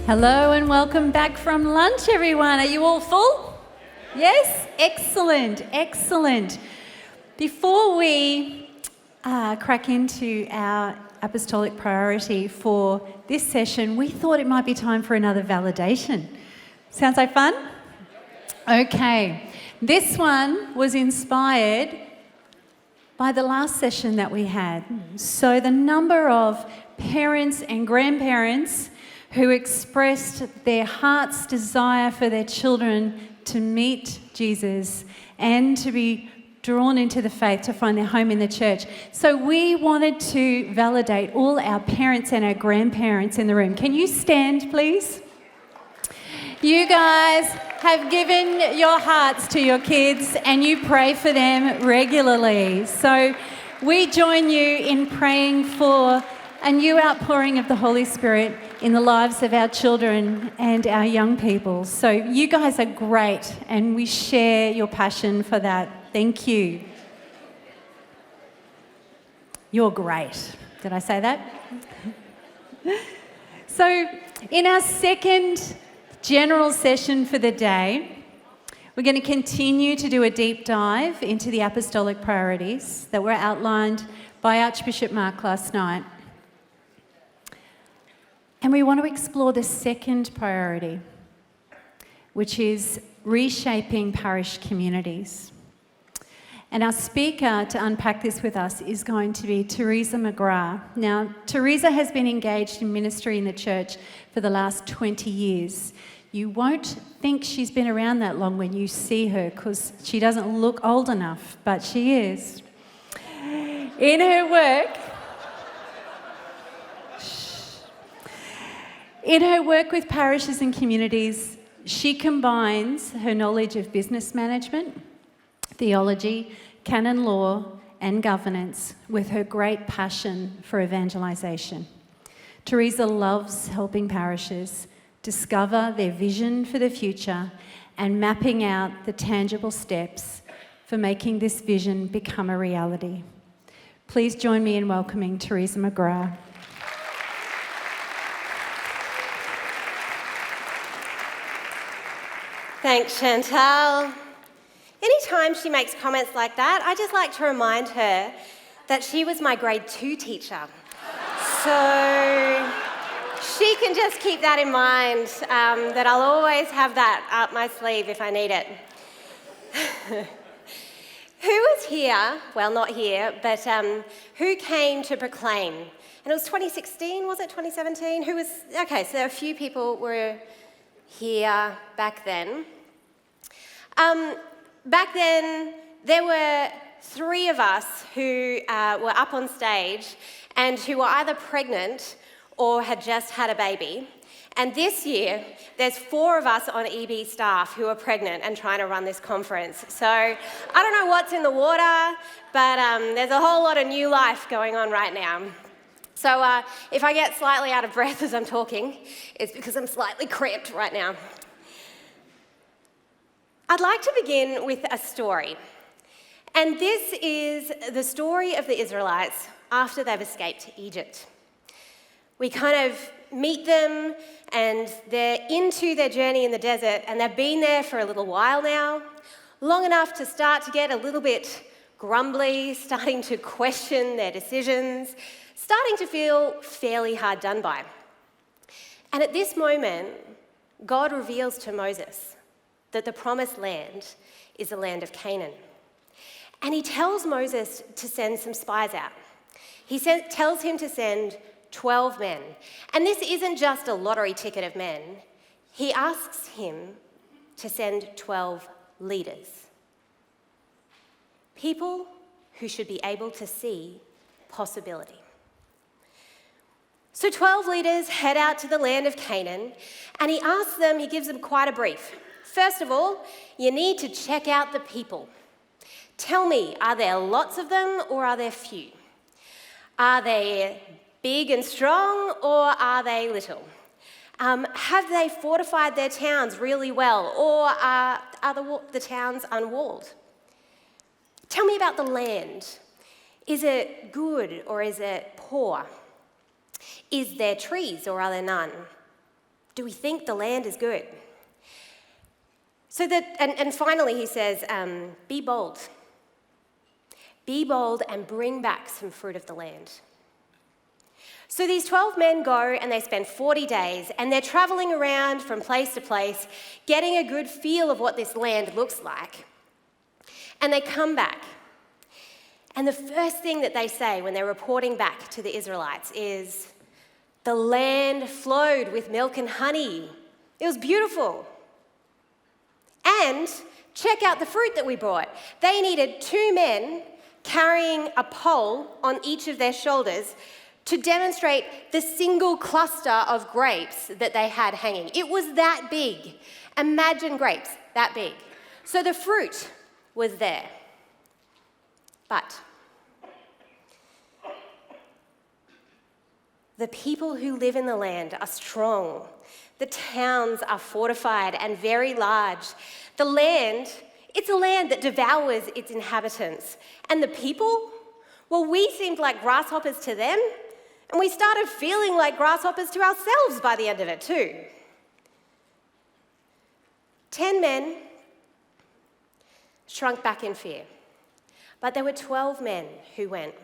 Hello and welcome back from lunch, everyone. Are you all full? Yes? Excellent, excellent. Before we crack into our apostolic priority for this session, we thought it might be time for another validation. Sounds like fun? Okay. This one was inspired by the last session that we had. So the number of parents and grandparents who expressed their heart's desire for their children to meet Jesus and to be drawn into the faith, to find their home in the church. So we wanted to validate all our parents and our grandparents in the room. Can you stand, please? You guys have given your hearts to your kids and you pray for them regularly. So we join you in praying for a new outpouring of the Holy Spirit in the lives of our children and our young people. So you guys are great and we share your passion for that. Thank you. You're great. Did I say that? So in our second general session for the day, we're going to continue to do a deep dive into the apostolic priorities that were outlined by Archbishop Mark last night. And we want to explore the second priority, which is reshaping parish communities. And our speaker to unpack this with us is going to be Teresa McGrath. Now, Teresa has been engaged in ministry in the church for the last 20 years. You won't think she's been around that long when you see her because she doesn't look old enough, but she is. In her work with parishes and communities, she combines her knowledge of business management, theology, canon law, and governance with her great passion for evangelisation. Teresa loves helping parishes discover their vision for the future and mapping out the tangible steps for making this vision become a reality. Please join me in welcoming Teresa McGrath. Thanks, Chantal. Anytime she makes comments like that, I just like to remind her that she was my grade 2 teacher. So she can just keep that in mind, that I'll always have that up my sleeve if I need it. Who was here, well, not here, but who came to proclaim? And it was 2016, was it 2017? Okay, so a few people were here back then. Back then, there were 3 of us who were up on stage and who were either pregnant or had just had a baby. And this year, there's 4 of us on EB staff who are pregnant and trying to run this conference. So I don't know what's in the water, but there's a whole lot of new life going on right now. So if I get slightly out of breath as I'm talking, it's because I'm slightly cramped right now. I'd like to begin with a story. And this is the story of the Israelites after they've escaped Egypt. We kind of meet them and they're into their journey in the desert and they've been there for a little while now, long enough to start to get a little bit grumbly, starting to question their decisions, starting to feel fairly hard done by. And at this moment, God reveals to Moses that the promised land is the land of Canaan. And he tells Moses to send some spies out. He tells him to send 12 men. And this isn't just a lottery ticket of men. He asks him to send 12 leaders. People who should be able to see possibility. So 12 leaders head out to the land of Canaan, and he gives them quite a brief. First of all, you need to check out the people. Tell me, are there lots of them or are there few? Are they big and strong or are they little? Have they fortified their towns really well or are the towns unwalled? Tell me about the land. Is it good or is it poor? Is there trees or are there none? Do we think the land is good? And finally he says, be bold. Be bold and bring back some fruit of the land. So these 12 men go and they spend 40 days and they're travelling around from place to place, getting a good feel of what this land looks like. And they come back. And the first thing that they say when they're reporting back to the Israelites is, the land flowed with milk and honey. It was beautiful. And check out the fruit that we brought. They needed 2 men carrying a pole on each of their shoulders to demonstrate the single cluster of grapes that they had hanging. It was that big. Imagine grapes that big. So the fruit was there. But the people who live in the land are strong. The towns are fortified and very large. The land, it's a land that devours its inhabitants. And the people, well, we seemed like grasshoppers to them, and we started feeling like grasshoppers to ourselves by the end of it too. 10 men shrunk back in fear, but there were 12 men who went.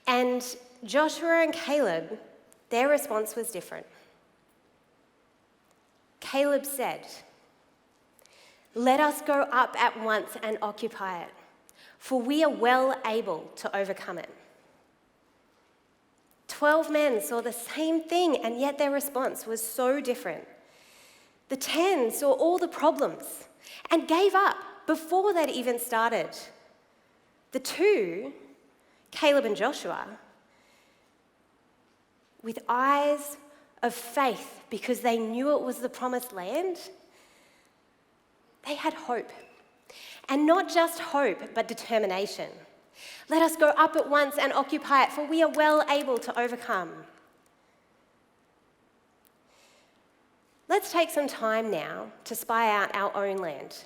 And Joshua and Caleb, their response was different. Caleb said, "Let us go up at once and occupy it, for we are well able to overcome it." 12 men saw the same thing, and yet their response was so different. The 10 saw all the problems and gave up before they'd even started. The 2, Caleb and Joshua, with eyes of faith because they knew it was the promised land, they had hope. And not just hope, but determination. Let us go up at once and occupy it, for we are well able to overcome. Let's take some time now to spy out our own land.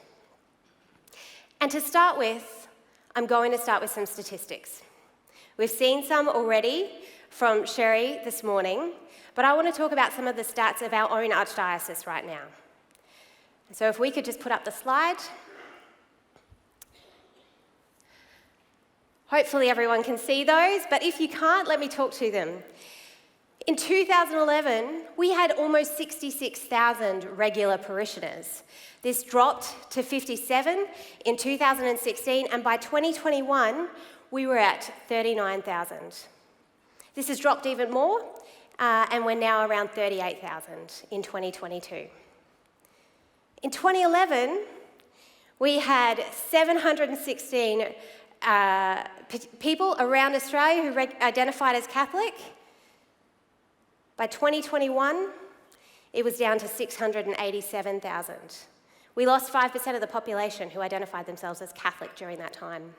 And to start with, I'm going to start with some statistics. We've seen some already from Sherry this morning, but I want to talk about some of the stats of our own Archdiocese right now. So if we could just put up the slide. Hopefully everyone can see those, but if you can't, let me talk to them. In 2011, we had almost 66,000 regular parishioners. This dropped to 57 in 2016, and by 2021, we were at 39,000. This has dropped even more, and we're now around 38,000 in 2022. In 2011, we had 716 people around Australia who identified as Catholic. By 2021, it was down to 687,000. We lost 5% of the population who identified themselves as Catholic during that time.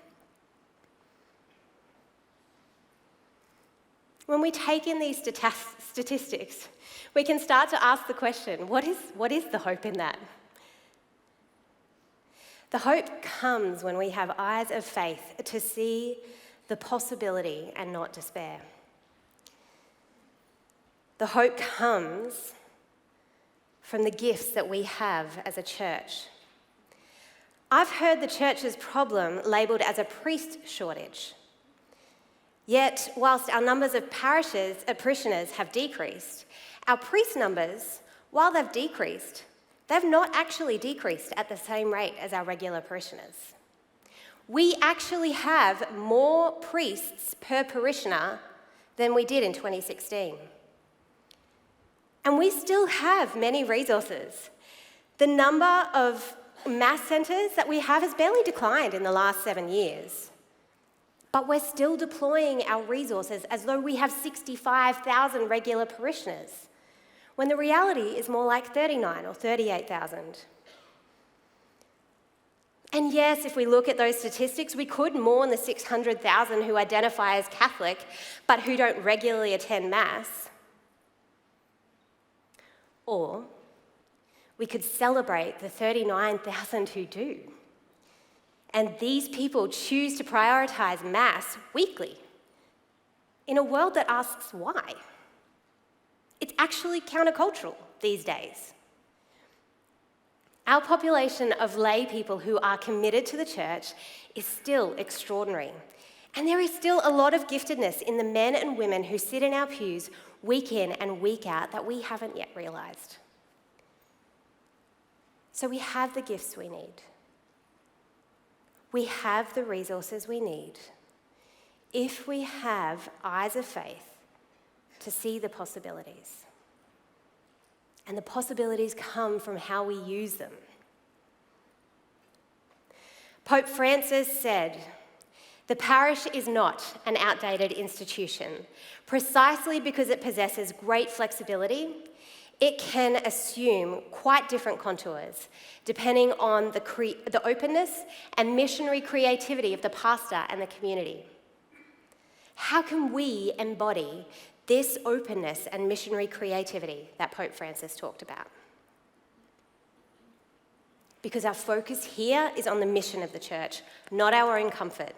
When we take in these statistics, we can start to ask the question, what is the hope in that? The hope comes when we have eyes of faith to see the possibility and not despair. The hope comes from the gifts that we have as a church. I've heard the church's problem labelled as a priest shortage. Yet, whilst our numbers of parishioners have decreased, our priest numbers, while they've decreased, they've not actually decreased at the same rate as our regular parishioners. We actually have more priests per parishioner than we did in 2016. And we still have many resources. The number of mass centres that we have has barely declined in the last 7 years. But we're still deploying our resources as though we have 65,000 regular parishioners, when the reality is more like 39 or 38,000. And yes, if we look at those statistics, we could mourn the 600,000 who identify as Catholic, but who don't regularly attend Mass. Or we could celebrate the 39,000 who do. And these people choose to prioritise Mass weekly in a world that asks why. It's actually countercultural. these days. Our population of lay people who are committed to the church is still extraordinary. And there is still a lot of giftedness in the men and women who sit in our pews week in and week out that we haven't yet realised. So we have the gifts we need. We have the resources we need if we have eyes of faith to see the possibilities. And the possibilities come from how we use them. Pope Francis said, "The parish is not an outdated institution. Precisely because it possesses great flexibility, it can assume quite different contours depending on the openness and missionary creativity of the pastor and the community." How can we embody this openness and missionary creativity that Pope Francis talked about? Because our focus here is on the mission of the church, not our own comfort.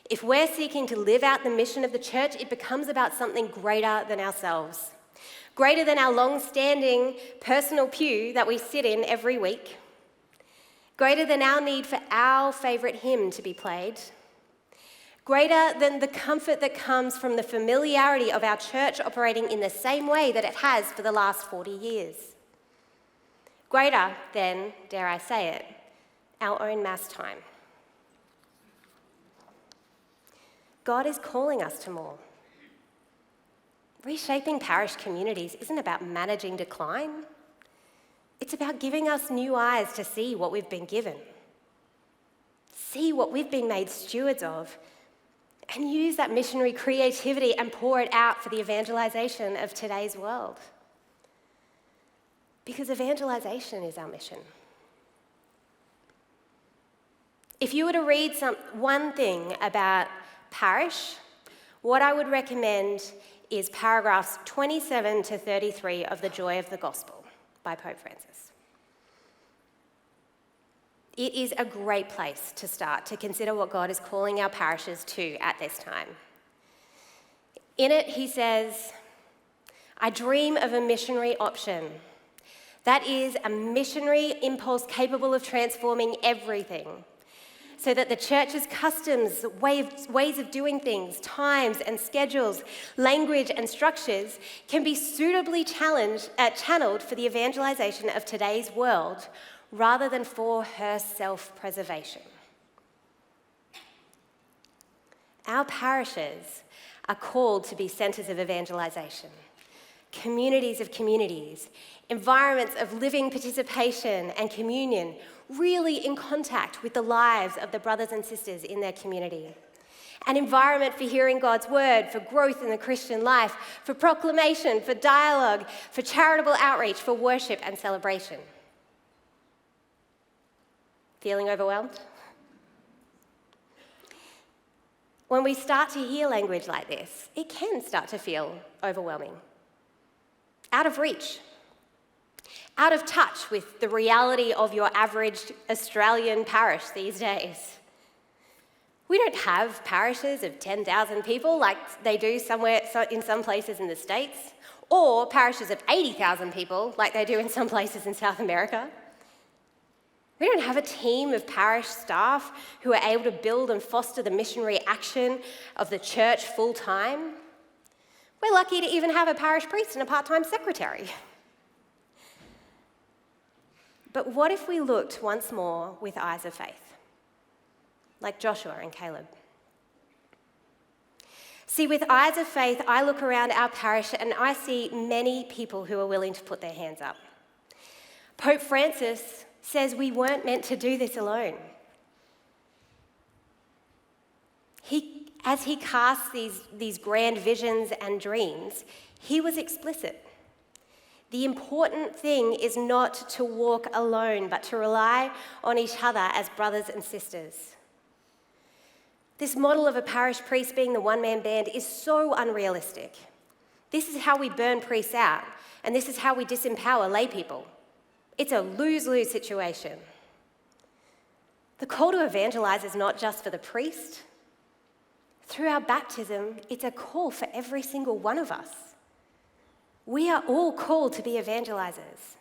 If we're seeking to live out the mission of the church, it becomes about something greater than ourselves, greater than our long-standing personal pew that we sit in every week, greater than our need for our favourite hymn to be played, greater than the comfort that comes from the familiarity of our church operating in the same way that it has for the last 40 years. Greater than, dare I say it, our own Mass time. God is calling us to more. Reshaping parish communities isn't about managing decline. It's about giving us new eyes to see what we've been given, see what we've been made stewards of, and use that missionary creativity and pour it out for the evangelisation of today's world. Because evangelisation is our mission. If you were to read one thing about parish, what I would recommend is paragraphs 27 to 33 of The Joy of the Gospel by Pope Francis. It is a great place to start to consider what God is calling our parishes to at this time. In it, he says, "I dream of a missionary option. That is, a missionary impulse capable of transforming everything, so that the church's customs, ways of doing things, times and schedules, language and structures can be suitably channeled for the evangelisation of today's world, rather than for her self-preservation." Our parishes are called to be centres of evangelisation, communities of communities, environments of living participation and communion, really in contact with the lives of the brothers and sisters in their community. An environment for hearing God's word, for growth in the Christian life, for proclamation, for dialogue, for charitable outreach, for worship and celebration. Feeling overwhelmed? When we start to hear language like this, it can start to feel overwhelming, out of reach, out of touch with the reality of your average Australian parish these days. We don't have parishes of 10,000 people like they do somewhere in some places in the States, or parishes of 80,000 people like they do in some places in South America. We don't have a team of parish staff who are able to build and foster the missionary action of the church full-time. We're lucky to even have a parish priest and a part-time secretary. But what if we looked once more with eyes of faith, like Joshua and Caleb? See, with eyes of faith, I look around our parish and I see many people who are willing to put their hands up. Pope Francis says we weren't meant to do this alone. As he casts these grand visions and dreams, he was explicit. The important thing is not to walk alone, but to rely on each other as brothers and sisters. This model of a parish priest being the one-man band is so unrealistic. This is how we burn priests out, and this is how we disempower lay people. It's a lose-lose situation. The call to evangelize is not just for the priest. Through our baptism, it's a call for every single one of us. We are all called to be evangelizers,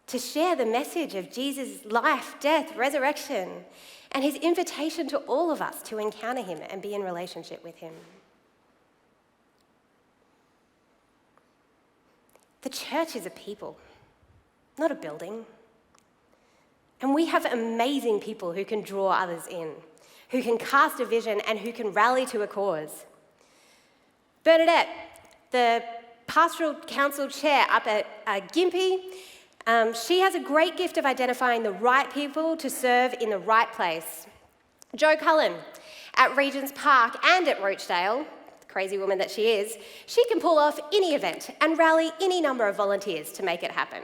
to share the message of Jesus' life, death, resurrection, and his invitation to all of us to encounter him and be in relationship with him. The church is a people, not a building. And we have amazing people who can draw others in, who can cast a vision and who can rally to a cause. Bernadette, the Pastoral Council Chair up at Gympie, she has a great gift of identifying the right people to serve in the right place. Jo Cullen at Regent's Park and at Rochdale, the crazy woman that she is, she can pull off any event and rally any number of volunteers to make it happen.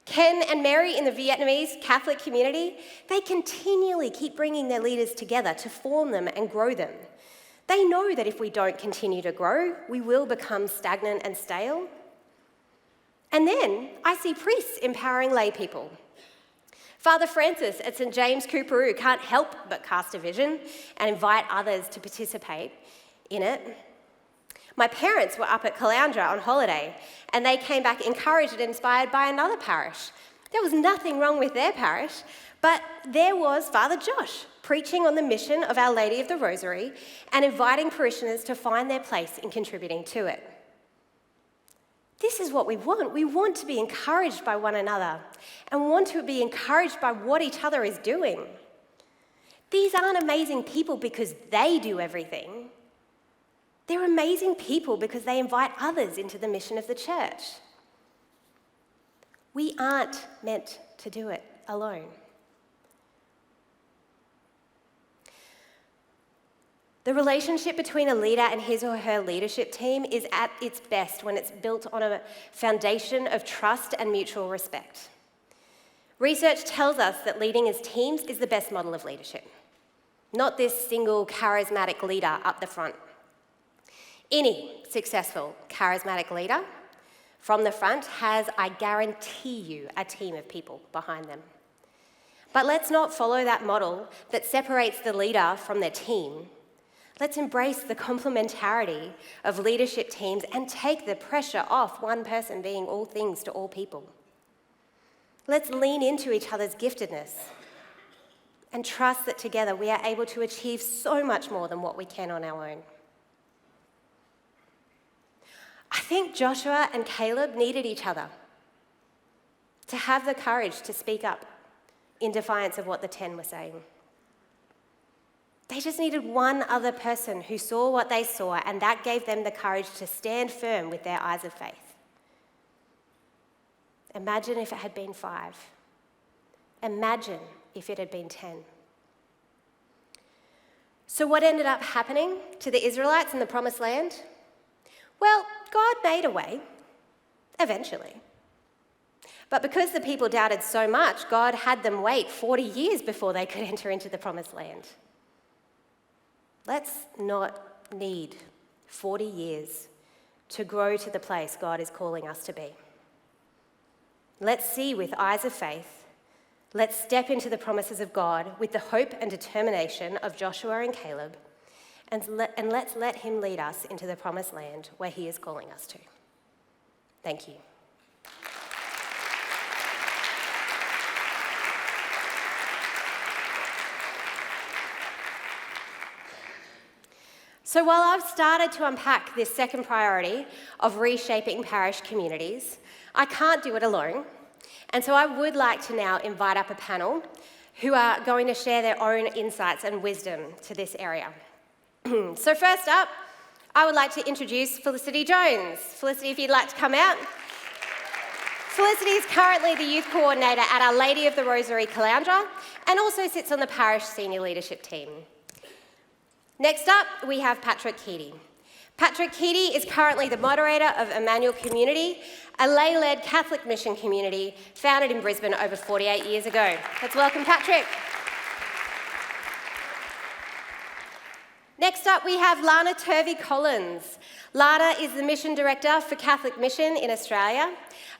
Ken and Mary in the Vietnamese Catholic community, they continually keep bringing their leaders together to form them and grow them. They know that if we don't continue to grow, we will become stagnant and stale. And then I see priests empowering lay people. Father Francis at St James Coorparoo can't help but cast a vision and invite others to participate in it. My parents were up at Caloundra on holiday, and they came back encouraged and inspired by another parish. There was nothing wrong with their parish, but there was Father Josh preaching on the mission of Our Lady of the Rosary and inviting parishioners to find their place in contributing to it. This is what we want. We want to be encouraged by one another and want to be encouraged by what each other is doing. These aren't amazing people because they do everything. They're amazing people because they invite others into the mission of the church. We aren't meant to do it alone. The relationship between a leader and his or her leadership team is at its best when it's built on a foundation of trust and mutual respect. Research tells us that leading as teams is the best model of leadership, not this single charismatic leader up the front. Any successful charismatic leader from the front has, I guarantee you, a team of people behind them. But let's not follow that model that separates the leader from their team. Let's embrace the complementarity of leadership teams and take the pressure off one person being all things to all people. Let's lean into each other's giftedness and trust that together we are able to achieve so much more than what we can on our own. I think Joshua and Caleb needed each other to have the courage to speak up in defiance of what the 10 were saying. They just needed one other person who saw what they saw, and that gave them the courage to stand firm with their eyes of faith. Imagine if it had been 5. Imagine if it had been 10. So what ended up happening to the Israelites in the Promised Land? Well, God made a way, eventually. But because the people doubted so much, God had them wait 40 years before they could enter into the Promised Land. Let's not need 40 years to grow to the place God is calling us to be. Let's see with eyes of faith. Let's step into the promises of God with the hope and determination of Joshua and Caleb, and let's let him lead us into the Promised Land where he is calling us to. Thank you. So while I've started to unpack this second priority of reshaping parish communities, I can't do it alone. And so I would like to now invite up a panel who are going to share their own insights and wisdom to this area. So first up, I would like to introduce Felicity Jones. Felicity, if you'd like to come out. Felicity is currently the youth coordinator at Our Lady of the Rosary, Caloundra, and also sits on the parish senior leadership team. Next up, we have Patrick Keady. Patrick Keady is currently the moderator of Emmanuel Community, a lay-led Catholic mission community founded in Brisbane over 48 years ago. Let's welcome Patrick. Next up, we have Lana Turvey-Collins. Lana is the Mission Director for Catholic Mission in Australia,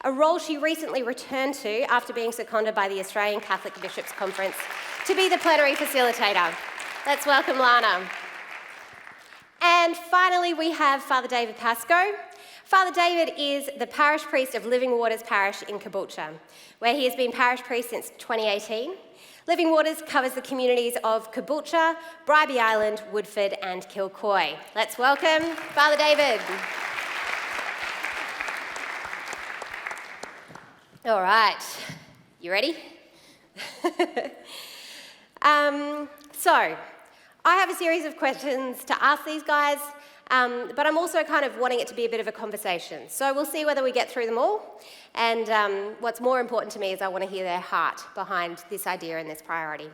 a role she recently returned to after being seconded by the Australian Catholic Bishops' Conference to be the plenary facilitator. Let's welcome Lana. And finally, we have Father David Pascoe. Father David is the parish priest of Living Waters Parish in Caboolture, where he has been parish priest since 2018. Living Waters covers the communities of Caboolture, Bribie Island, Woodford and Kilcoy. Let's welcome Father David. All right, you ready? So, I have a series of questions to ask these guys, but I'm also kind of wanting it to be a bit of a conversation. So we'll see whether we get through them all. And what's more important to me is I want to hear their heart behind this idea and this priority.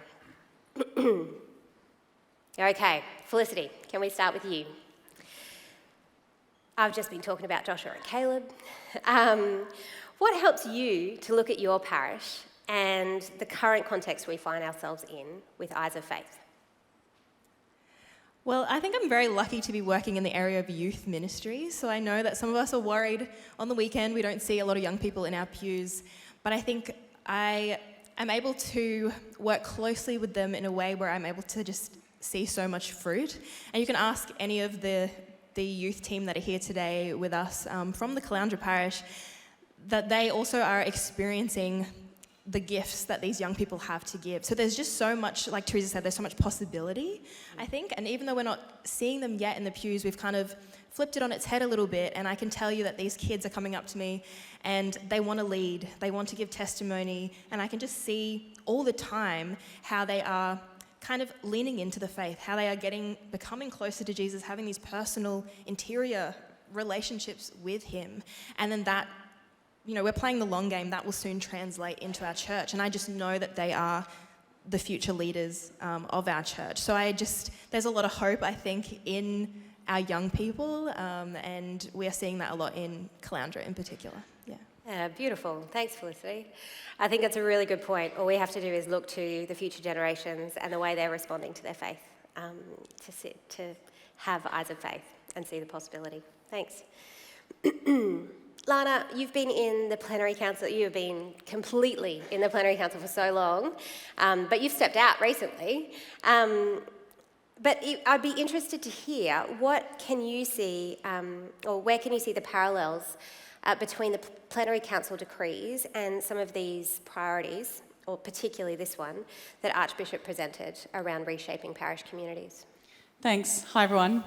Okay, Felicity, can we start with you? I've just been talking about Joshua and Caleb. What helps you to look at your parish and the current context we find ourselves in with eyes of faith? Well, I think I'm very lucky to be working in the area of youth ministry, so I know that some of us are worried on the weekend. We don't see a lot of young people in our pews, but I think I am able to work closely with them in a way where I'm able to just see so much fruit. And you can ask any of the youth team that are here today with us from the Caloundra Parish that they also are experiencing the gifts that these young people have to give. So there's just so much, like Teresa said, there's so much possibility, I think. And even though we're not seeing them yet in the pews, we've kind of flipped it on its head a little bit. And I can tell you that these kids are coming up to me and they want to lead, they want to give testimony. And I can just see all the time how they are kind of leaning into the faith, how they are becoming closer to Jesus, having these personal, interior relationships with him. And then that, we're playing the long game. That will soon translate into our church. And I just know that they are the future leaders of our church. So there's a lot of hope, I think, in our young people. And we are seeing that a lot in Caloundra in particular. Yeah, beautiful. Thanks, Felicity. I think that's a really good point. All we have to do is look to the future generations and the way they're responding to their faith, to have eyes of faith and see the possibility. Thanks. Lana, you've been in the plenary council, you have been completely in the plenary council for so long, but you've stepped out recently. But I'd be interested to hear, what can you see, or where can you see the parallels between the plenary council decrees and some of these priorities, or particularly this one, that Archbishop presented around reshaping parish communities? Thanks. Hi, everyone.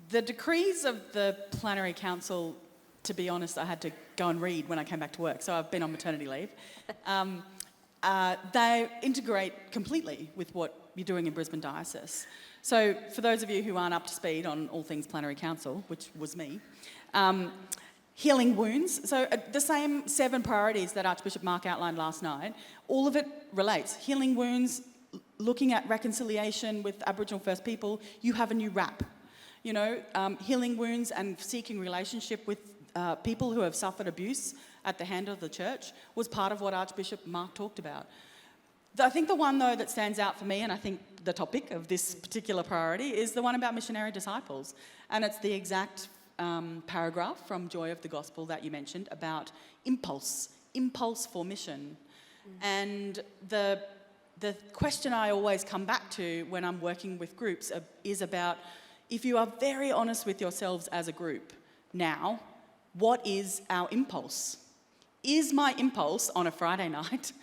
The decrees of the plenary council, to be honest, I had to go and read when I came back to work, so I've been on maternity leave. They integrate completely with what you're doing in Brisbane Diocese. So for those of you who aren't up to speed on all things plenary council, which was me, healing wounds. So the same 7 priorities that Archbishop Mark outlined last night, all of it relates. Healing wounds, looking at reconciliation with Aboriginal First People, you have a new RAP. Healing wounds and seeking relationship with people who have suffered abuse at the hand of the church was part of what Archbishop Mark talked about. I think the one, though, that stands out for me, and I think the topic of this particular priority, is the one about missionary disciples. And it's the exact paragraph from Joy of the Gospel that you mentioned about impulse for mission. And the question I always come back to when I'm working with groups is about, if you are very honest with yourselves as a group now, what is our impulse? Is my impulse on a Friday night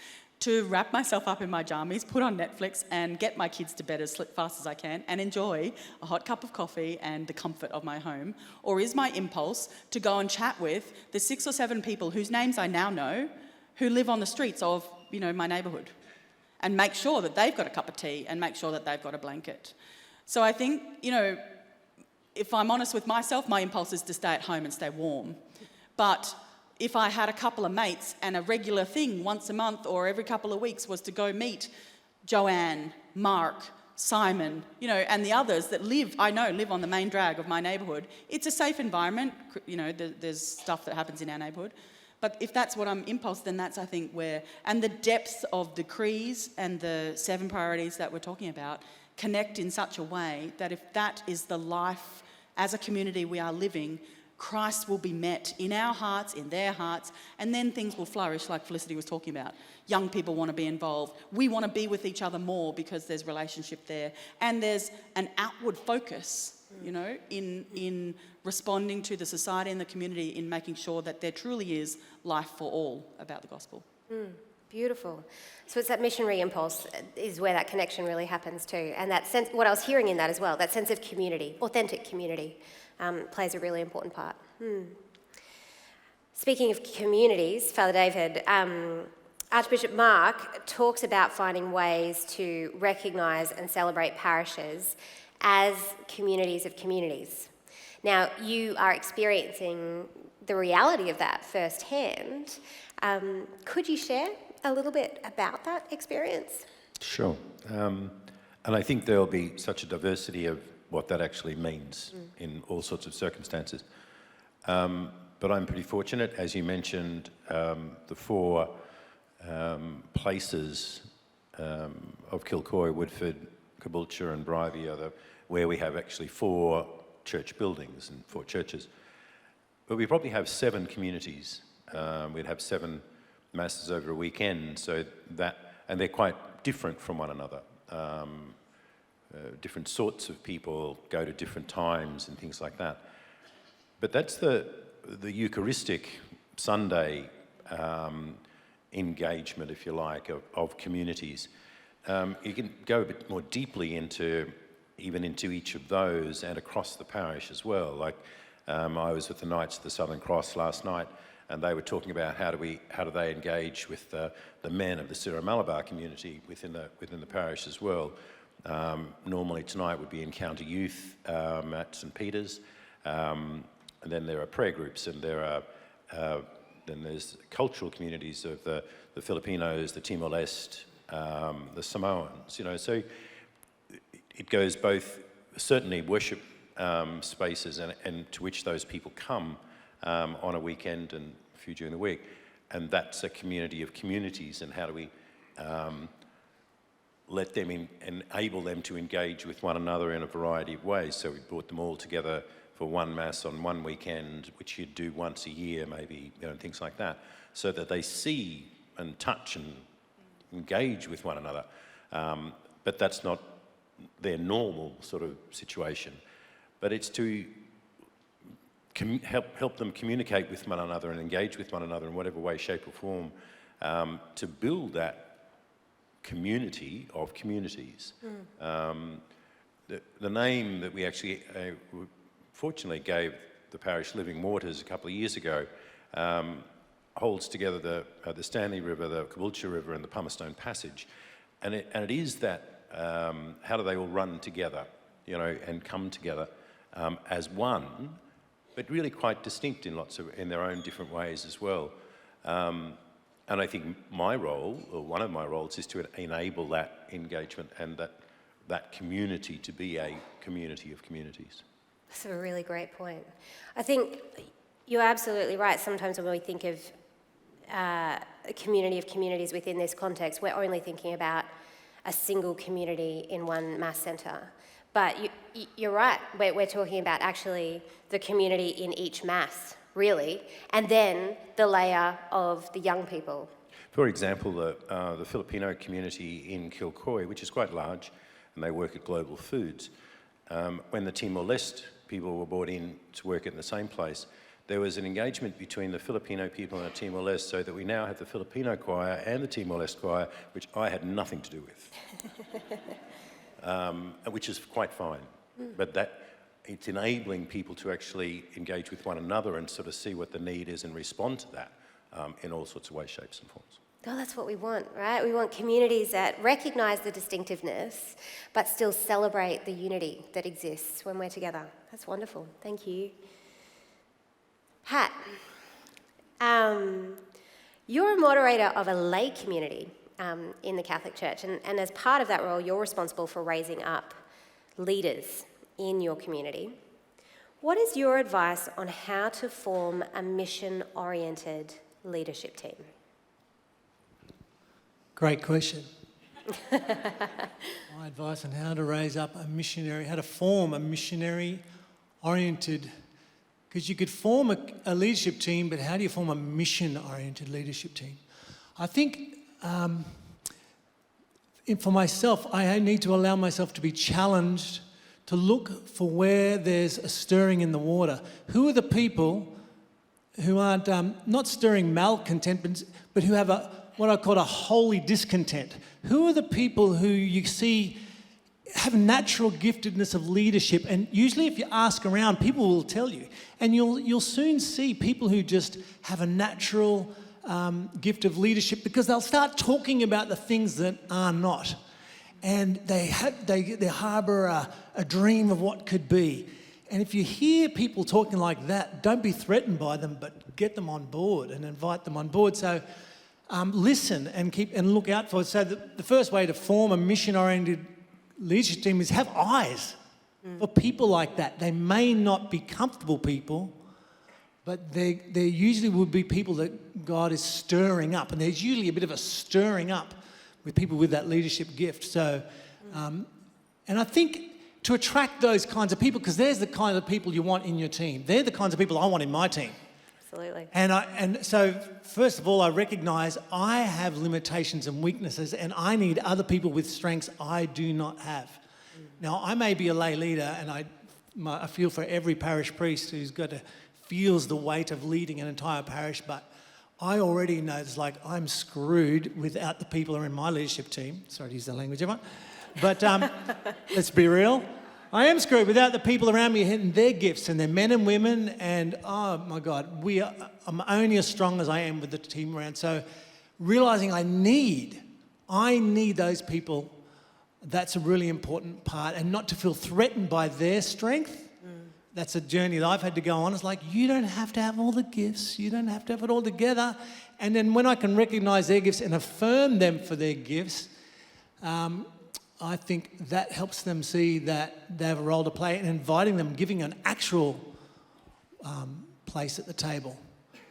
to wrap myself up in my jammies, put on Netflix and get my kids to bed as fast as I can and enjoy a hot cup of coffee and the comfort of my home? Or is my impulse to go and chat with the 6 or 7 people whose names I now know who live on the streets of, my neighbourhood, and make sure that they've got a cup of tea and make sure that they've got a blanket? So I think, if I'm honest with myself, my impulse is to stay at home and stay warm. But if I had a couple of mates and a regular thing once a month or every couple of weeks was to go meet Joanne, Mark, Simon, and the others that live on the main drag of my neighbourhood, it's a safe environment. There's stuff that happens in our neighbourhood. But if that's what I'm impulsed, then that's, I think, where... And the depth of decrees and the 7 priorities that we're talking about connect in such a way that if that is the life as a community we are living, Christ will be met in our hearts, in their hearts, and then things will flourish like Felicity was talking about. Young people want to be involved. We want to be with each other more because there's relationship there. And there's an outward focus, you know, in responding to the society and the community, in making sure that there truly is life for all about the gospel. Beautiful. So it's that missionary impulse is where that connection really happens too. And that sense, what I was hearing in that as well, that sense of community, authentic community, plays a really important part. Speaking of communities, Father David, Archbishop Mark talks about finding ways to recognise and celebrate parishes as communities of communities. Now, you are experiencing the reality of that firsthand. Could you share a little bit about that experience? Sure. And I think there'll be such a diversity of what that actually means in all sorts of circumstances. But I'm pretty fortunate, as you mentioned, the four places of Kilcoy, Woodford, Caboolture and Brivey are where we have actually 4 church buildings and 4 churches. But we probably have 7 communities. We'd have 7 masses over a weekend, and they're quite different from one another. Different sorts of people go to different times and things like that. But that's the Eucharistic Sunday engagement, if you like, of communities. You can go a bit more deeply into each of those and across the parish as well. Like I was with the Knights of the Southern Cross last night, and they were talking about how do they engage with the men of the Syro-Malabar community within the parish as well. Normally tonight would be Encounter Youth at St Peter's, and then there are prayer groups, and then there's cultural communities of the Filipinos, the Timor-Leste, the Samoans. You know, so it goes both certainly worship spaces and to which those people come on a weekend and a few during the week, and that's a community of communities. And how do we let them enable them to engage with one another in a variety of ways? So we brought them all together for one mass on one weekend, which you'd do once a year, maybe, you know, and things like that, so that they see and touch and engage with one another. But that's not their normal sort of situation. But it's to help them communicate with one another and engage with one another in whatever way, shape or form, to build that community of communities. The name that we actually fortunately gave the parish, Living Waters, a couple of years ago, holds together the Stanley River, the Caboolture River and the Pumicestone Passage. And it is that, how do they all run together, you know, and come together as one, but really quite distinct in their own different ways as well. And I think my role, or one of my roles, is to enable that engagement and that community to be a community of communities. That's a really great point. I think you're absolutely right. Sometimes when we think of a community of communities within this context, we're only thinking about a single community in one mass centre. But you're right. We're talking about actually the community in each mass, really, and then the layer of the young people. For example, the Filipino community in Kilcoy, which is quite large, and they work at Global Foods, when the Timor-Leste people were brought in to work in the same place, there was an engagement between the Filipino people and the Timor-Leste, so that we now have the Filipino choir and the Timor-Leste choir, which I had nothing to do with, which is quite fine. But it's enabling people to actually engage with one another and sort of see what the need is and respond to that in all sorts of ways, shapes and forms. Oh, that's what we want, right? We want communities that recognise the distinctiveness, but still celebrate the unity that exists when we're together. That's wonderful. Thank you. Pat, you're a moderator of a lay community in the Catholic Church, and as part of that role, you're responsible for raising up leaders in your community. What is your advice on how to form a mission-oriented leadership team? Great question. My advice on how to raise up how to form a missionary-oriented Because you could form a leadership team, but how do you form a mission-oriented leadership team? I think for myself, I need to allow myself to be challenged to look for where there's a stirring in the water. Who are the people who aren't not stirring malcontent, but who have what I call a holy discontent? Who are the people who you see have natural giftedness of leadership? And usually if you ask around, people will tell you. And you'll soon see people who just have a natural gift of leadership, because they'll start talking about the things that are not. And they harbour a dream of what could be. And if you hear people talking like that, don't be threatened by them, but get them on board and invite them on board. So listen and look out for it. So the first way to form a mission-oriented leadership team is have eyes for people like that. They may not be comfortable people, but they usually would be people that God is stirring up. And there's usually a bit of a stirring up with people with that leadership gift. So, and I think to attract those kinds of people, because there's the kind of people you want in your team. They're the kinds of people I want in my team. Absolutely. And so, first of all, I recognise I have limitations and weaknesses, and I need other people with strengths I do not have. Now, I may be a lay leader, and I feel for every parish priest who's feels the weight of leading an entire parish, but I already know it's like I'm screwed without the people who are in my leadership team. Sorry to use that language, everyone. But let's be real. I am screwed without the people around me and their gifts, and they're men and women, and oh my God, I'm only as strong as I am with the team around. So realising I need those people, that's a really important part, and not to feel threatened by their strength. That's a journey that I've had to go on. It's like, you don't have to have all the gifts. You don't have to have it all together. And then when I can recognise their gifts and affirm them for their gifts, I think that helps them see that they have a role to play, and inviting them, giving an actual place at the table.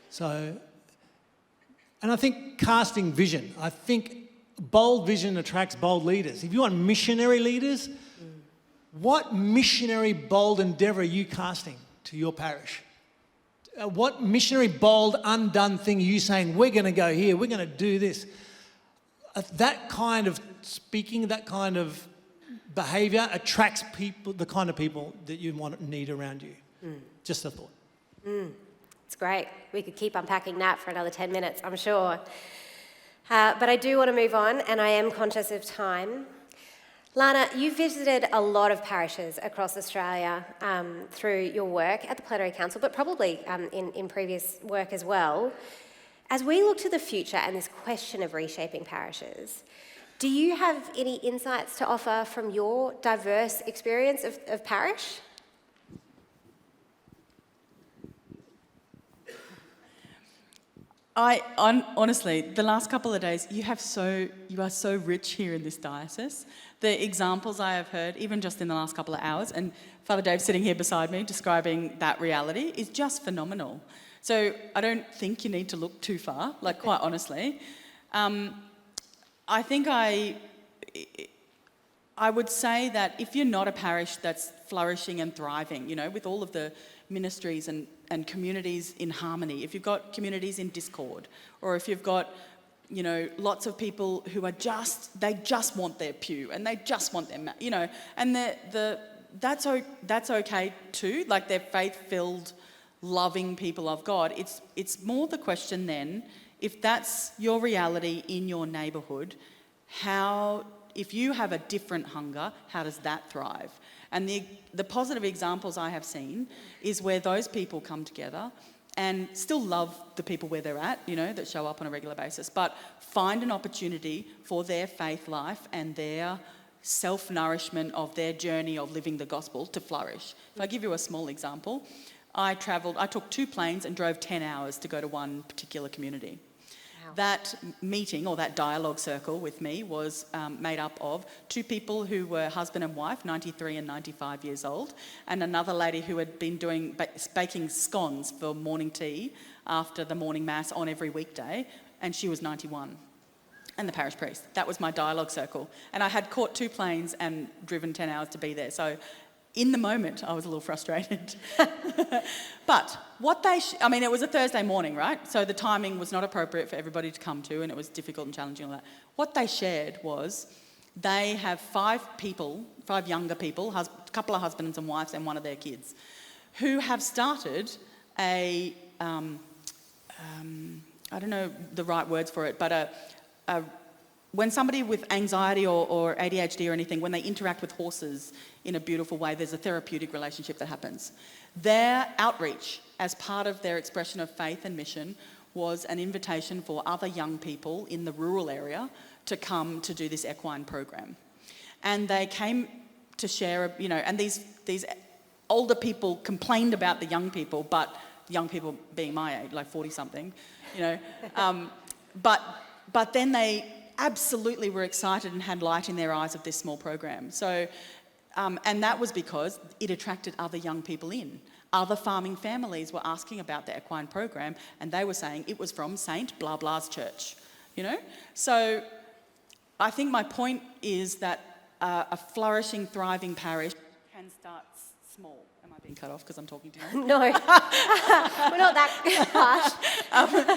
So, and I think casting vision. I think bold vision attracts bold leaders. If you want missionary leaders, what missionary bold endeavour are you casting to your parish? What missionary bold undone thing are you saying, we're going to go here, we're going to do this? That kind of speaking, that kind of behaviour attracts people, the kind of people that you need around you. Just a thought. It's great. We could keep unpacking that for another 10 minutes, I'm sure. But I do want to move on, and I am conscious of time. Lana, you visited a lot of parishes across Australia through your work at the Plenary Council, but probably in previous work as well. As we look to the future and this question of reshaping parishes, do you have any insights to offer from your diverse experience of parish? Honestly, the last couple of days, you are so rich here in this diocese. The examples I have heard, even just in the last couple of hours, and Father Dave sitting here beside me describing that reality, is just phenomenal. So I don't think you need to look too far, like quite honestly. I think I would say that if you're not a parish that's flourishing and thriving, with all of the ministries and communities in harmony, if you've got communities in discord, or if you've got, lots of people who are they just want their pew and they just want their, and that's okay too, like they're faith-filled, loving people of God. It's more the question then, if that's your reality in your neighbourhood, if you have a different hunger, how does that thrive? And the positive examples I have seen is where those people come together and still love the people where they're at, that show up on a regular basis, but find an opportunity for their faith life and their self-nourishment of their journey of living the gospel to flourish. If I give you a small example, I took 2 planes and drove 10 hours to go to one particular community. Wow. That meeting, or that dialogue circle with me, was made up of 2 people who were husband and wife, 93 and 95 years old, and another lady who had been baking scones for morning tea after the morning mass on every weekday, and she was 91. And the parish priest. That was my dialogue circle. And I had caught 2 planes and driven 10 hours to be there. So in the moment, I was a little frustrated. But what it was a Thursday morning, right? So the timing was not appropriate for everybody to come to, and it was difficult and challenging and all that. What they shared was they have 5 younger people, a couple of husbands and wives and one of their kids, who have started I don't know the right words for it, but when somebody with anxiety or ADHD or anything, when they interact with horses in a beautiful way, there's a therapeutic relationship that happens. Their outreach as part of their expression of faith and mission was an invitation for other young people in the rural area to come to do this equine program. And they came to share, and these older people complained about the young people, but young people being my age, like 40-something, but then they absolutely were excited and had light in their eyes of this small program. So, and that was because it attracted other young people in. Other farming families were asking about the equine program, and they were saying it was from Saint blah blah's church, So I think my point is that a flourishing, thriving parish can start small. Am I being cut off because I'm talking to you? No, we're not that harsh.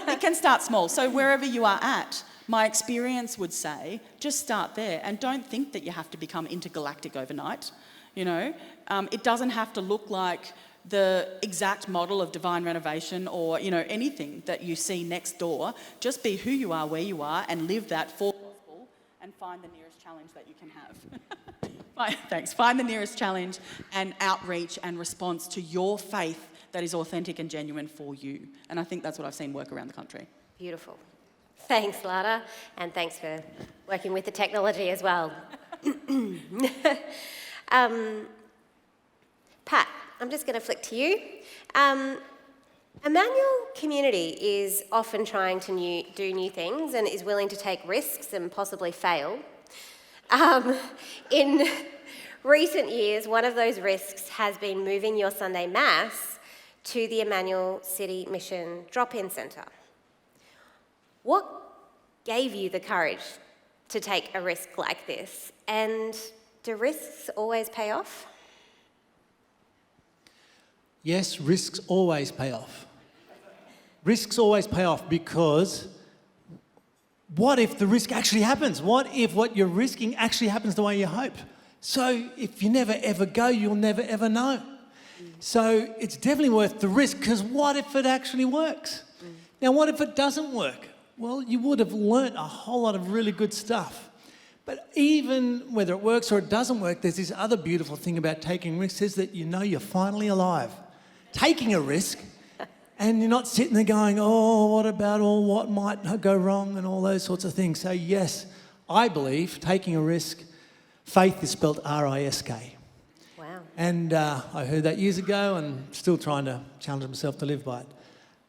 It can start small. So wherever you are at, my experience would say, just start there and don't think that you have to become intergalactic overnight. It doesn't have to look like the exact model of divine renovation or, anything that you see next door. Just be who you are, where you are, and live that for gospel and find the nearest challenge that you can have. Thanks. Find the nearest challenge and outreach and response to your faith that is authentic and genuine for you. And I think that's what I've seen work around the country. Beautiful. Thanks, Lana, and thanks for working with the technology as well. Pat, I'm just going to flick to you. Emmanuel Community is often trying to do new things and is willing to take risks and possibly fail. In recent years, one of those risks has been moving your Sunday Mass to the Emmanuel City Mission Drop-In Centre. What gave you the courage to take a risk like this? And do risks always pay off? Yes, risks always pay off. Risks always pay off because what if the risk actually happens? What if what you're risking actually happens the way you hope? So if you never ever go, you'll never ever know. So it's definitely worth the risk because what if it actually works? Now, what if it doesn't work? Well, you would have learnt a whole lot of really good stuff. But even whether it works or it doesn't work, there's this other beautiful thing about taking risks is that you're finally alive. Taking a risk and you're not sitting there going, oh, what about all what might go wrong and all those sorts of things. So yes, I believe taking a risk, faith is spelled R-I-S-K. Wow. And I heard that years ago and still trying to challenge myself to live by it.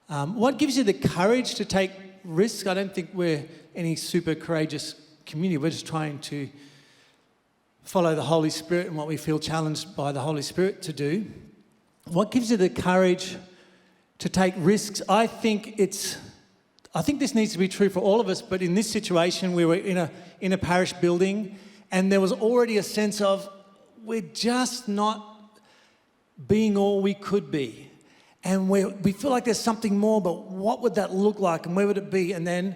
What gives you the courage to take risks? I don't think we're any super courageous community. We're just trying to follow the Holy Spirit and what we feel challenged by the Holy Spirit to do. What gives you the courage to take risks? I think this needs to be true for all of us, but in this situation we were in a parish building and there was already a sense of we're just not being all we could be. And we feel like there's something more, but what would that look like and where would it be? And then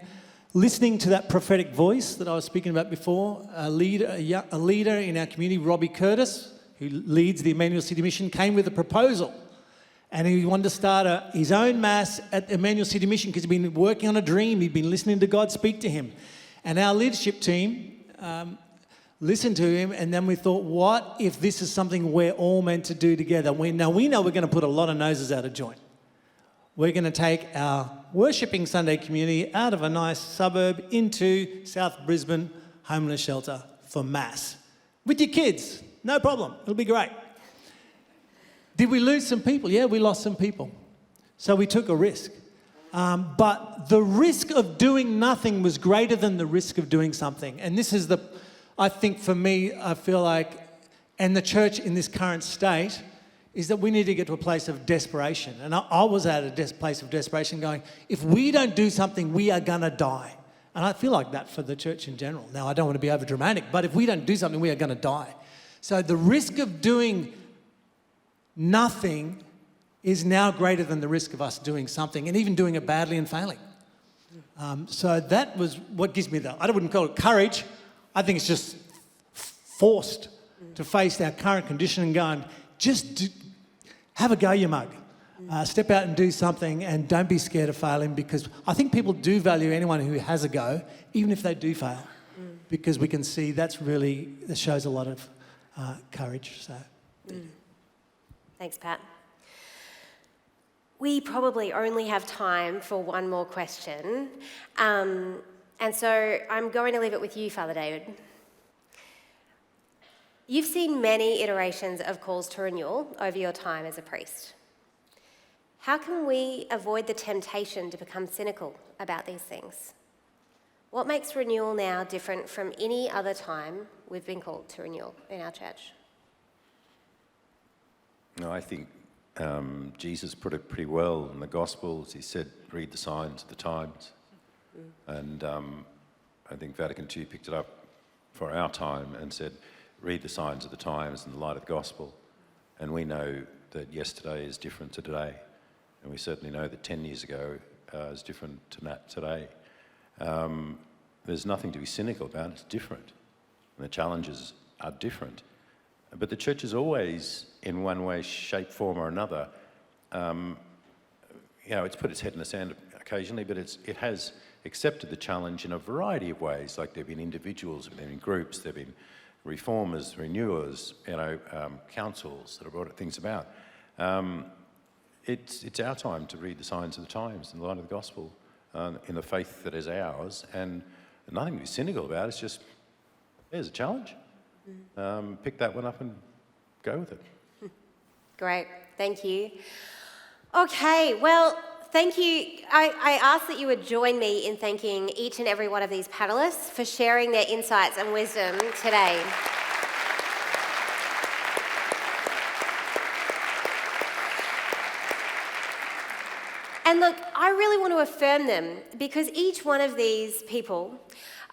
listening to that prophetic voice that I was speaking about before, a leader in our community, Robbie Curtis, who leads the Emmanuel City Mission, came with a proposal. And he wanted to start his own mass at the Emmanuel City Mission because he'd been working on a dream. He'd been listening to God speak to him. And our leadership team listened to him, and then we thought, what if this is something we're all meant to do together? We know we're going to put a lot of noses out of joint. We're going to take our Worshipping Sunday community out of a nice suburb into South Brisbane homeless shelter for Mass. With your kids, no problem, it'll be great. Did we lose some people? Yeah, we lost some people. So we took a risk. But the risk of doing nothing was greater than the risk of doing something. And this is I think for me, I feel like, and the church in this current state, is that we need to get to a place of desperation. And I was at a place of desperation going, if we don't do something, we are going to die. And I feel like that for the church in general. Now, I don't want to be over dramatic, but if we don't do something, we are going to die. So the risk of doing nothing is now greater than the risk of us doing something and even doing it badly and failing. So that was what gives me I wouldn't call it courage. I think it's just forced to face our current condition and go and have a go, you mug. Step out and do something, and don't be scared of failing, because I think people do value anyone who has a go, even if they do fail, because we can see that shows a lot of courage. So, Thanks, Pat. We probably only have time for one more question, and so I'm going to leave it with you, Father David. You've seen many iterations of calls to renewal over your time as a priest. How can we avoid the temptation to become cynical about these things? What makes renewal now different from any other time we've been called to renewal in our church? No, I think Jesus put it pretty well in the Gospels. He said, read the signs of the times. And I think Vatican II picked it up for our time and said, read the signs of the times in the light of the Gospel. And we know that yesterday is different to today. And we certainly know that 10 years ago is different to today. There's nothing to be cynical about. It's different. And the challenges are different. But the church is always, in one way, shape, form or another, it's put its head in the sand occasionally, but it has accepted the challenge in a variety of ways. Like there have been individuals, there have been groups, there have been reformers, renewers, councils that have brought things about. It's our time to read the signs of the times in the light of the gospel, in the faith that is ours, and nothing to be cynical about. It's just, there's a challenge. Pick that one up and go with it. Great, thank you. Okay, well, thank you. I ask that you would join me in thanking each and every one of these panellists for sharing their insights and wisdom today. And look, I really want to affirm them, because each one of these people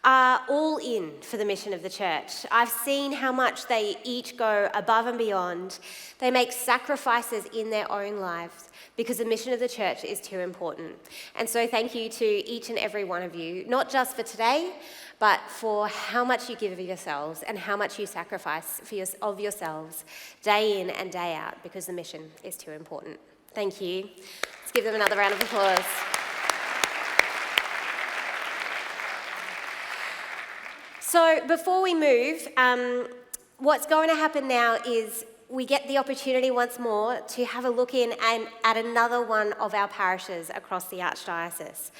are all in for the mission of the church. I've seen how much they each go above and beyond. They make sacrifices in their own lives because the mission of the church is too important. And so thank you to each and every one of you, not just for today, but for how much you give of yourselves and how much you sacrifice of yourselves day in and day out, because the mission is too important. Thank you. Let's give them another round of applause. So before we move, what's going to happen now is we get the opportunity once more to have a look in at another one of our parishes across the Archdiocese.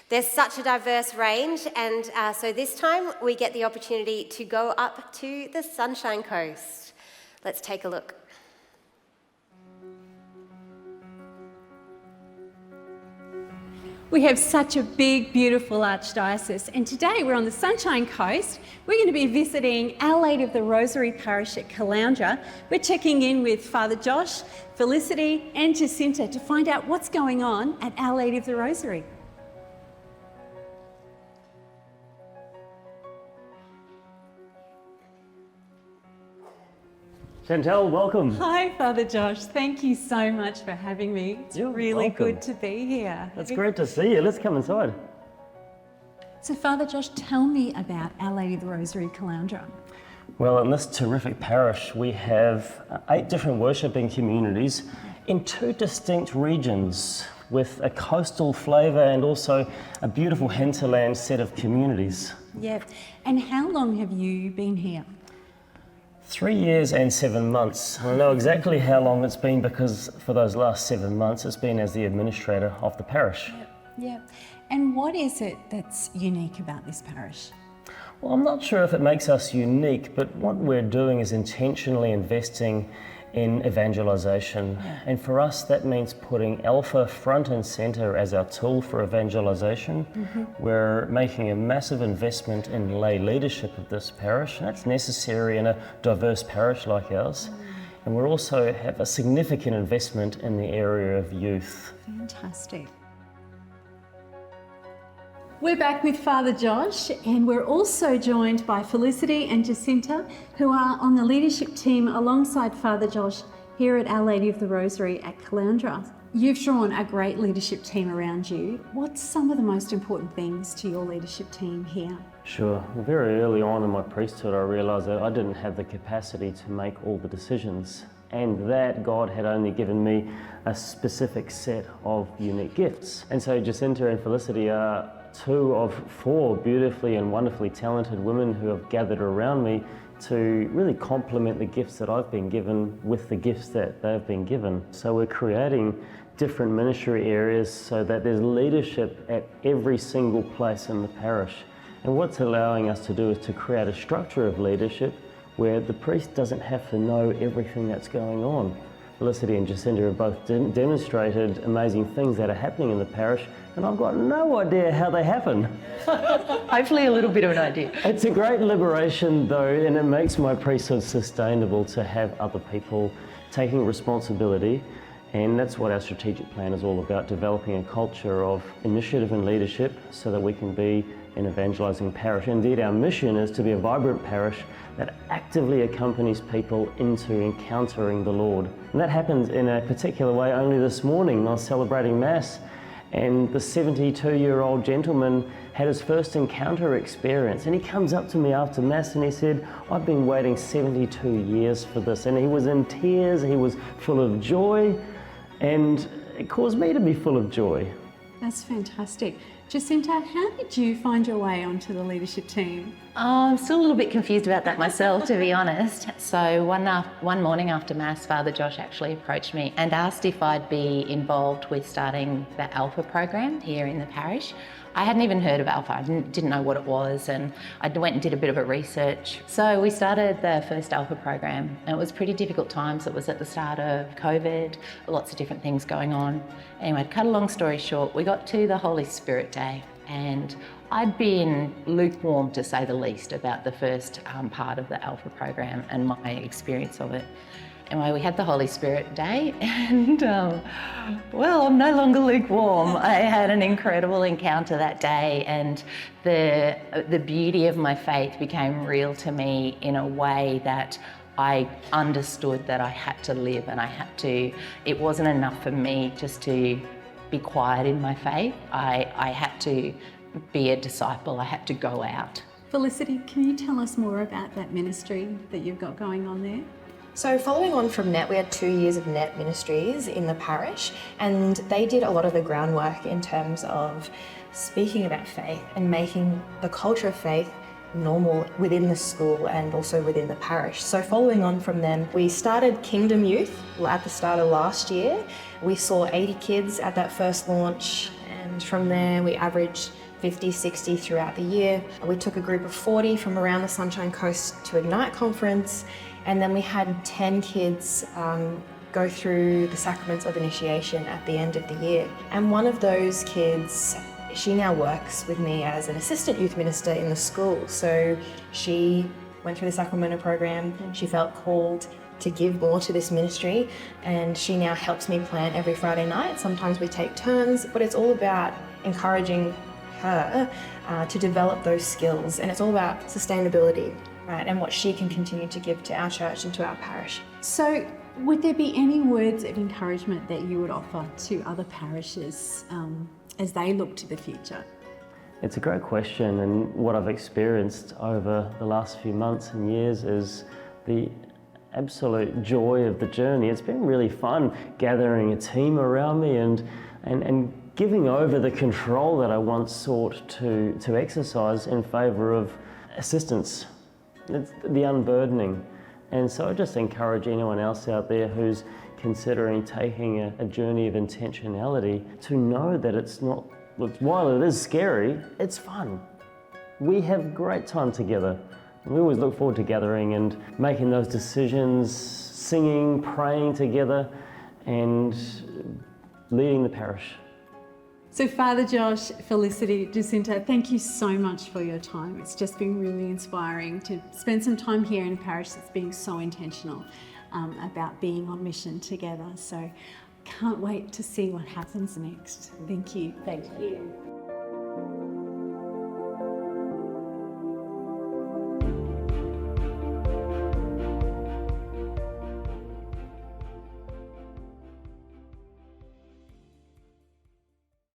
There's such a diverse range, and so this time we get the opportunity to go up to the Sunshine Coast. Let's take a look. We have such a big, beautiful Archdiocese, and today we're on the Sunshine Coast. We're going to be visiting Our Lady of the Rosary Parish at Caloundra. We're checking in with Father Josh, Felicity and Jacinta to find out what's going on at Our Lady of the Rosary. Chantel, welcome. Hi, Father Josh. Thank you so much for having me. It's You're really welcome. good to be here. It's great to see you. Let's come inside. So, Father Josh, tell me about Our Lady of the Rosary Caloundra. Well, in this terrific parish, we have 8 different worshipping communities in 2 distinct regions with a coastal flavour and also a beautiful hinterland set of communities. Yeah. And how long have you been here? 3 years and 7 months. I know exactly how long it's been because for those last 7 months, it's been as the administrator of the parish. Yeah. And what is it that's unique about this parish? Well, I'm not sure if it makes us unique, but what we're doing is intentionally investing in evangelisation. And for us, that means putting Alpha front and centre as our tool for evangelisation. We're making a massive investment in lay leadership of this parish, and that's necessary in a diverse parish like ours. And we also have a significant investment in the area of youth. Fantastic. We're back with Father Josh, and we're also joined by Felicity and Jacinta, who are on the leadership team alongside Father Josh here at Our Lady of the Rosary at Caloundra. You've drawn a great leadership team around you. What's some of the most important things to your leadership team here? Sure. Well, very early on in my priesthood, I realised that I didn't have the capacity to make all the decisions, and that God had only given me a specific set of unique gifts. And so Jacinta and Felicity are 2 of 4 beautifully and wonderfully talented women who have gathered around me to really complement the gifts that I've been given with the gifts that they've been given. So we're creating different ministry areas so that there's leadership at every single place in the parish. And what's allowing us to do is to create a structure of leadership where the priest doesn't have to know everything that's going on. Felicity and Jacinta have both demonstrated amazing things that are happening in the parish, and I've got no idea how they happen. Hopefully a little bit of an idea. It's a great liberation though, and it makes my priesthood sustainable to have other people taking responsibility, and that's what our strategic plan is all about, developing a culture of initiative and leadership so that we can be an evangelising parish. Indeed, our mission is to be a vibrant parish that actively accompanies people into encountering the Lord. And that happens in a particular way. Only this morning I was celebrating Mass, and the 72-year-old gentleman had his first encounter experience, and he comes up to me after Mass and he said, "I've been waiting 72 years for this," and he was in tears, he was full of joy, and it caused me to be full of joy. That's fantastic. Jacinta, how did you find your way onto the leadership team? I'm still a little bit confused about that myself, to be honest. So one morning after Mass, Father Josh actually approached me and asked if I'd be involved with starting the Alpha program here in the parish. I hadn't even heard of Alpha, I didn't know what it was, and I went and did a bit of a research. So we started the first Alpha program, and it was pretty difficult times. It was at the start of COVID, lots of different things going on. Anyway, to cut a long story short, we got to the Holy Spirit Day, and I'd been lukewarm, to say the least, about the first part of the Alpha program and my experience of it. Anyway, we had the Holy Spirit Day, and well, I'm no longer lukewarm. I had an incredible encounter that day, and the beauty of my faith became real to me in a way that I understood that I had to live, and it wasn't enough for me just to be quiet in my faith. I had to be a disciple, I had to go out. Felicity, can you tell us more about that ministry that you've got going on there? So following on from NET, we had 2 years of NET ministries in the parish, and they did a lot of the groundwork in terms of speaking about faith and making the culture of faith normal within the school and also within the parish. So following on from them, we started Kingdom Youth at the start of last year. We saw 80 kids at that first launch, and from there we averaged 50, 60 throughout the year. We took a group of 40 from around the Sunshine Coast to Ignite Conference, and then we had 10 kids go through the sacraments of initiation at the end of the year. And one of those kids, she now works with me as an assistant youth minister in the school. So she went through the sacramental program, she felt called to give more to this ministry, and she now helps me plan every Friday night. Sometimes we take turns, but it's all about encouraging her to develop those skills, and it's all about sustainability, right, and what she can continue to give to our church and to our parish. So would there be any words of encouragement that you would offer to other parishes as they look to the future? It's a great question, and what I've experienced over the last few months and years is the absolute joy of the journey. It's been really fun gathering a team around me and giving over the control that I once sought to exercise in favour of assistance. It's the unburdening. And so I just encourage anyone else out there who's considering taking a journey of intentionality to know that it's not, while it is scary, it's fun. We have great time together. We always look forward to gathering and making those decisions, singing, praying together, and leading the parish. So Father Josh, Felicity, Jacinta, thank you so much for your time. It's just been really inspiring to spend some time here in a parish that's being so intentional about being on mission together. So can't wait to see what happens next. Thank you. Thank you.